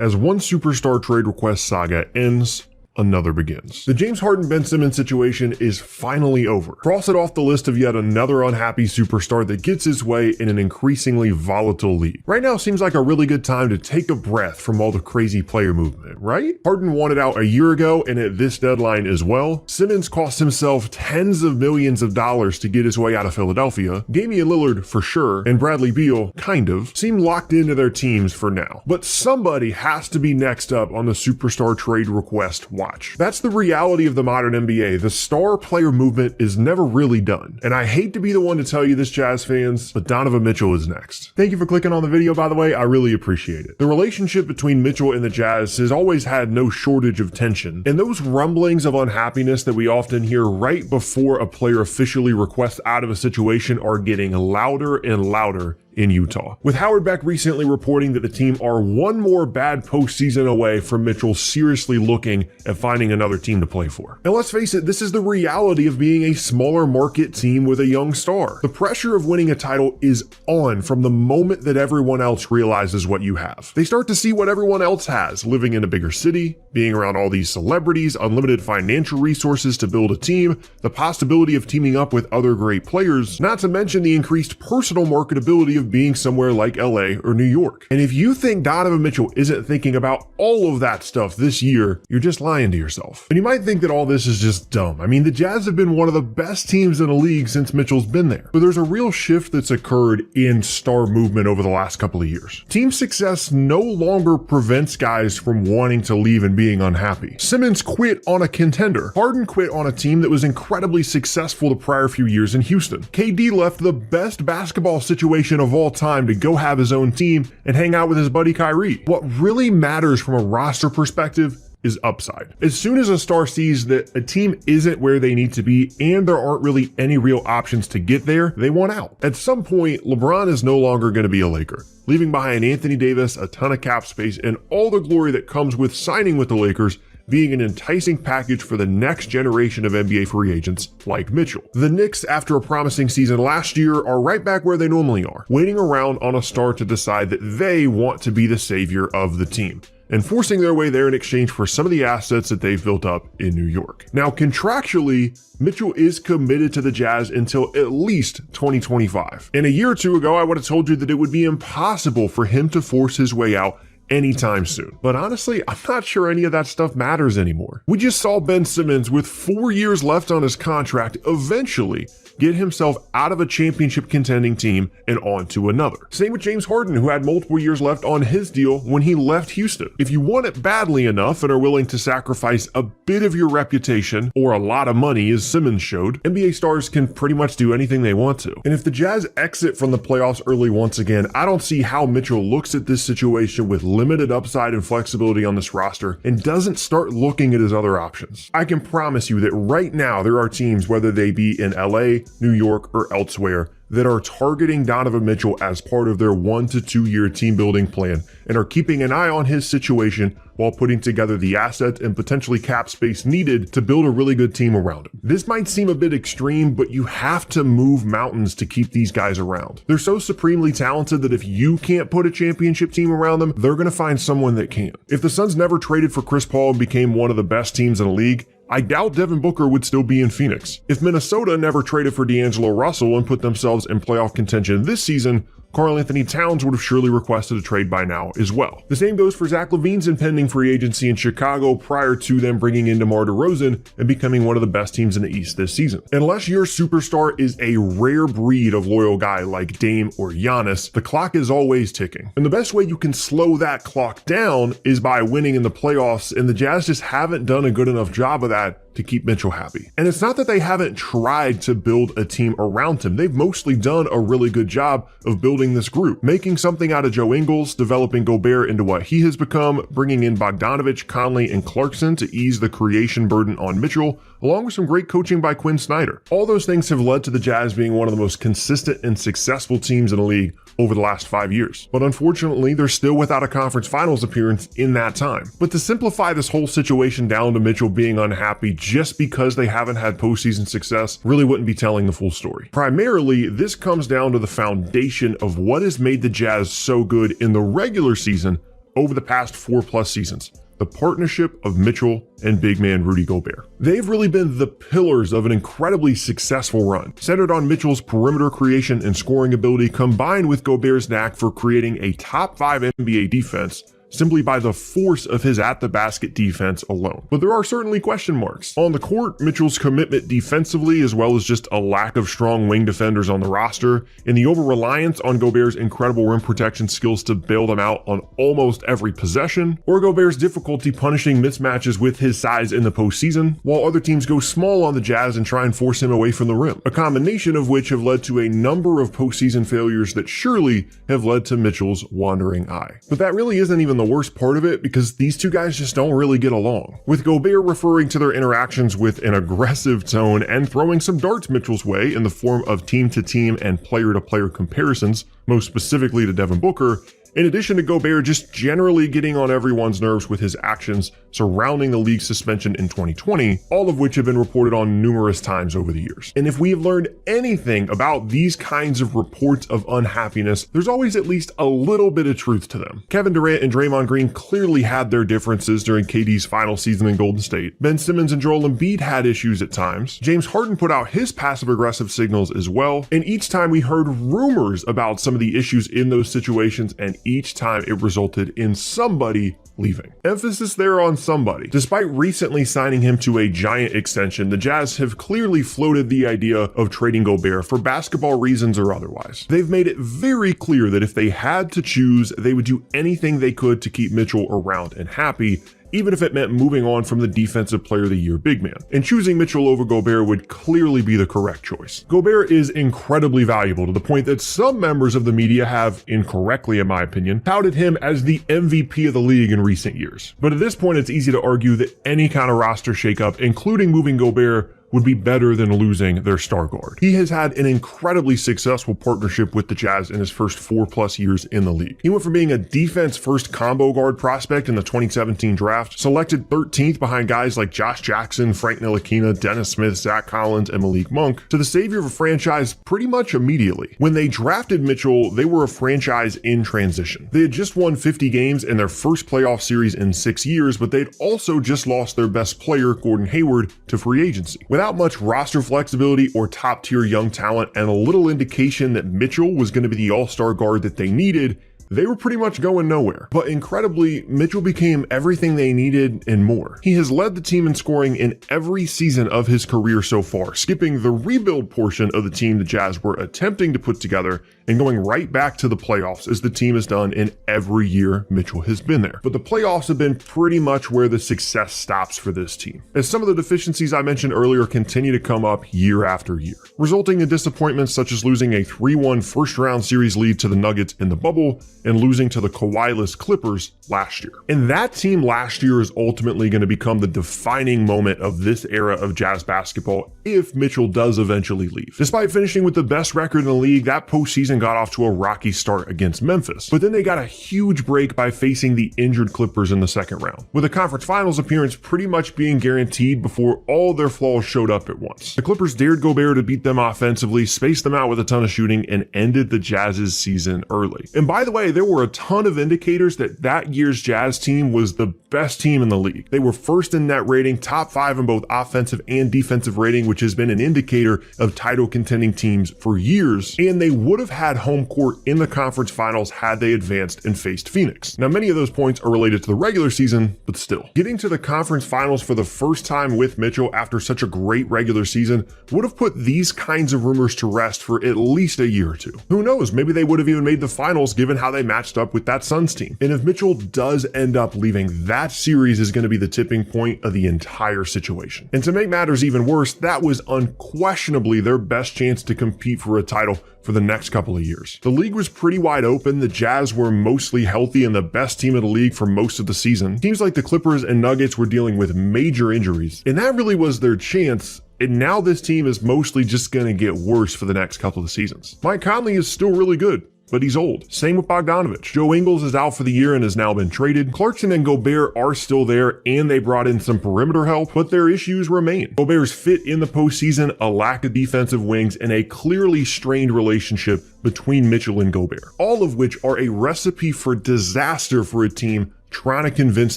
As one superstar trade request saga ends, another begins. The James Harden-Ben Simmons situation is finally over. Cross it off the list of yet another unhappy superstar that gets his way in an increasingly volatile league. Right now seems like a really good time to take a breath from all the crazy player movement, right? Harden wanted out a year ago and at this deadline as well. Simmons cost himself tens of millions of dollars to get his way out of Philadelphia. Damian Lillard, for sure, and Bradley Beal, kind of, seem locked into their teams for now. But somebody has to be next up on the superstar trade request watch. That's the reality of the modern NBA. The star player movement is never really done. And I hate to be the one to tell you this, Jazz fans, but Donovan Mitchell is next. Thank you for clicking on the video, by the way. I really appreciate it. The relationship between Mitchell and the Jazz has always had no shortage of tension. And those rumblings of unhappiness that we often hear right before a player officially requests out of a situation are getting louder and louder in Utah, with Howard Beck recently reporting that the team are one more bad postseason away from Mitchell seriously looking at finding another team to play for. And let's face it, this is the reality of being a smaller market team with a young star. The pressure of winning a title is on from the moment that everyone else realizes what you have. They start to see what everyone else has, living in a bigger city, being around all these celebrities, unlimited financial resources to build a team, the possibility of teaming up with other great players, not to mention the increased personal marketability of being somewhere like LA or New York. And if you think Donovan Mitchell isn't thinking about all of that stuff this year, you're just lying to yourself. And you might think that all this is just dumb. I mean, the Jazz have been one of the best teams in the league since Mitchell's been there. But there's a real shift that's occurred in star movement over the last couple of years. Team success no longer prevents guys from wanting to leave and being unhappy. Simmons quit on a contender. Harden quit on a team that was incredibly successful the prior few years in Houston. KD left the best basketball situation of all time to go have his own team and hang out with his buddy Kyrie. What really matters from a roster perspective is upside. As soon as a star sees that a team isn't where they need to be and there aren't really any real options to get there, they want out. At some point, LeBron is no longer going to be a Laker, leaving behind Anthony Davis, a ton of cap space, and all the glory that comes with signing with the Lakers being an enticing package for the next generation of NBA free agents like Mitchell. The Knicks, after a promising season last year, are right back where they normally are, waiting around on a star to decide that they want to be the savior of the team, and forcing their way there in exchange for some of the assets that they've built up in New York. Now, contractually, Mitchell is committed to the Jazz until at least 2025. And a year or two ago, I would have told you that it would be impossible for him to force his way out anytime soon. But honestly, I'm not sure any of that stuff matters anymore. We just saw Ben Simmons, with 4 years left on his contract, eventually get himself out of a championship contending team and onto another. Same with James Harden, who had multiple years left on his deal when he left Houston. If you want it badly enough and are willing to sacrifice a bit of your reputation or a lot of money, as Simmons showed, NBA stars can pretty much do anything they want to. And if the Jazz exit from the playoffs early once again, I don't see how Mitchell looks at this situation with limited upside and flexibility on this roster and doesn't start looking at his other options. I can promise you that right now there are teams, whether they be in LA, New York, or elsewhere, that are targeting Donovan Mitchell as part of their 1 to 2 year team building plan and are keeping an eye on his situation while putting together the assets and potentially cap space needed to build a really good team around him. This might seem a bit extreme, but you have to move mountains to keep these guys around. They're so supremely talented that if you can't put a championship team around them, they're going to find someone that can. If the Suns never traded for Chris Paul and became one of the best teams in the league, I doubt Devin Booker would still be in Phoenix. If Minnesota never traded for D'Angelo Russell and put themselves in playoff contention this season, Karl Anthony Towns would have surely requested a trade by now as well. The same goes for Zach LaVine's impending free agency in Chicago prior to them bringing in DeMar DeRozan and becoming one of the best teams in the East this season. Unless your superstar is a rare breed of loyal guy like Dame or Giannis, the clock is always ticking. And the best way you can slow that clock down is by winning in the playoffs, and the Jazz just haven't done a good enough job of that to keep Mitchell happy. And it's not that they haven't tried to build a team around him. They've mostly done a really good job of building this group, making something out of Joe Ingles, developing Gobert into what he has become, bringing in Bogdanovich, Conley, and Clarkson to ease the creation burden on Mitchell, along with some great coaching by Quinn Snyder. All those things have led to the Jazz being one of the most consistent and successful teams in the league over the last 5 years. But unfortunately, they're still without a conference finals appearance in that time. But to simplify this whole situation down to Mitchell being unhappy just because they haven't had postseason success really wouldn't be telling the full story. Primarily, this comes down to the foundation of what has made the Jazz so good in the regular season over the past 4+ seasons. The partnership of Mitchell and big man Rudy Gobert. They've really been the pillars of an incredibly successful run, centered on Mitchell's perimeter creation and scoring ability combined with Gobert's knack for creating a top 5 NBA defense simply by the force of his at-the-basket defense alone. But there are certainly question marks. On the court, Mitchell's commitment defensively, as well as just a lack of strong wing defenders on the roster, and the over-reliance on Gobert's incredible rim protection skills to bail them out on almost every possession, or Gobert's difficulty punishing mismatches with his size in the postseason, while other teams go small on the Jazz and try and force him away from the rim. A combination of which have led to a number of postseason failures that surely have led to Mitchell's wandering eye. But that really isn't even the worst part of it, because these two guys just don't really get along. With Gobert referring to their interactions with an aggressive tone and throwing some darts Mitchell's way in the form of team-to-team and player-to-player comparisons, most specifically to Devin Booker, in addition to Gobert just generally getting on everyone's nerves with his actions surrounding the league's suspension in 2020, all of which have been reported on numerous times over the years. And if we have learned anything about these kinds of reports of unhappiness, there's always at least a little bit of truth to them. Kevin Durant and Draymond Green clearly had their differences during KD's final season in Golden State. Ben Simmons and Joel Embiid had issues at times. James Harden put out his passive-aggressive signals as well, and each time we heard rumors about some of the issues in those situations, and each time it resulted in somebody leaving. Emphasis there on somebody. Despite recently signing him to a giant extension, the Jazz have clearly floated the idea of trading Gobert for basketball reasons or otherwise. They've made it very clear that if they had to choose, they would do anything they could to keep Mitchell around and happy, even if it meant moving on from the Defensive Player of the Year big man. And choosing Mitchell over Gobert would clearly be the correct choice. Gobert is incredibly valuable to the point that some members of the media have, incorrectly in my opinion, touted him as the MVP of the league in recent years. But at this point, it's easy to argue that any kind of roster shakeup, including moving Gobert, would be better than losing their star guard. He has had an incredibly successful partnership with the Jazz in his first 4+ years in the league. He went from being a defense-first combo guard prospect in the 2017 draft, selected 13th behind guys like Josh Jackson, Frank Ntilikina, Dennis Smith, Zach Collins, and Malik Monk, to the savior of a franchise pretty much immediately. When they drafted Mitchell, they were a franchise in transition. They had just won 50 games in their first playoff series in 6 years, but they'd also just lost their best player, Gordon Hayward, to free agency. Without much roster flexibility or top-tier young talent and a little indication that Mitchell was going to be the all-star guard that they needed, they were pretty much going nowhere. But incredibly, Mitchell became everything they needed and more. He has led the team in scoring in every season of his career so far, skipping the rebuild portion of the team the Jazz were attempting to put together and going right back to the playoffs as the team has done in every year Mitchell has been there. But the playoffs have been pretty much where the success stops for this team, as some of the deficiencies I mentioned earlier continue to come up year after year, resulting in disappointments such as losing a 3-1 first-round series lead to the Nuggets in the bubble and losing to the Kawhi-less Clippers last year. And that team last year is ultimately going to become the defining moment of this era of Jazz basketball if Mitchell does eventually leave. Despite finishing with the best record in the league, that postseason got off to a rocky start against Memphis, but then they got a huge break by facing the injured Clippers in the second round, with a conference finals appearance pretty much being guaranteed before all their flaws showed up at once. The Clippers dared Gobert to beat them offensively, spaced them out with a ton of shooting, and ended the Jazz's season early. And by the way, there were a ton of indicators that that year's Jazz team was the best team in the league. They were first in net rating, top 5 in both offensive and defensive rating, which has been an indicator of title contending teams for years, and they would have had home court in the conference finals had they advanced and faced Phoenix. Now, many of those points are related to the regular season, but still. Getting to the conference finals for the first time with Mitchell after such a great regular season would have put these kinds of rumors to rest for at least a year or two. Who knows, maybe they would have even made the finals given how they matched up with that Suns team. And if Mitchell does end up leaving, that series is going to be the tipping point of the entire situation. And to make matters even worse, that was unquestionably their best chance to compete for a title for the next couple of years. The league was pretty wide open. The Jazz were mostly healthy and the best team in the league for most of the season. Teams like the Clippers and Nuggets were dealing with major injuries, and that really was their chance. And now this team is mostly just going to get worse for the next couple of seasons. Mike Conley is still really good. but he's old. Same with Bogdanovic. Joe Ingles is out for the year and has now been traded. Clarkson and Gobert are still there, and they brought in some perimeter help, but their issues remain. Gobert's fit in the postseason, a lack of defensive wings, and a clearly strained relationship between Mitchell and Gobert, all of which are a recipe for disaster for a team trying to convince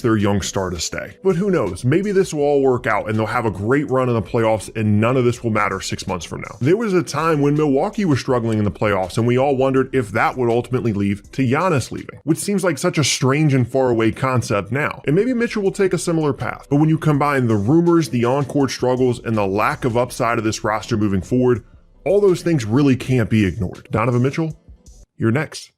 their young star to stay. But who knows, maybe this will all work out and they'll have a great run in the playoffs and none of this will matter 6 months from now. There was a time when Milwaukee was struggling in the playoffs and we all wondered if that would ultimately lead to Giannis leaving, which seems like such a strange and faraway concept now. And maybe Mitchell will take a similar path. But when you combine the rumors, the on-court struggles, and the lack of upside of this roster moving forward, all those things really can't be ignored. Donovan Mitchell, you're next.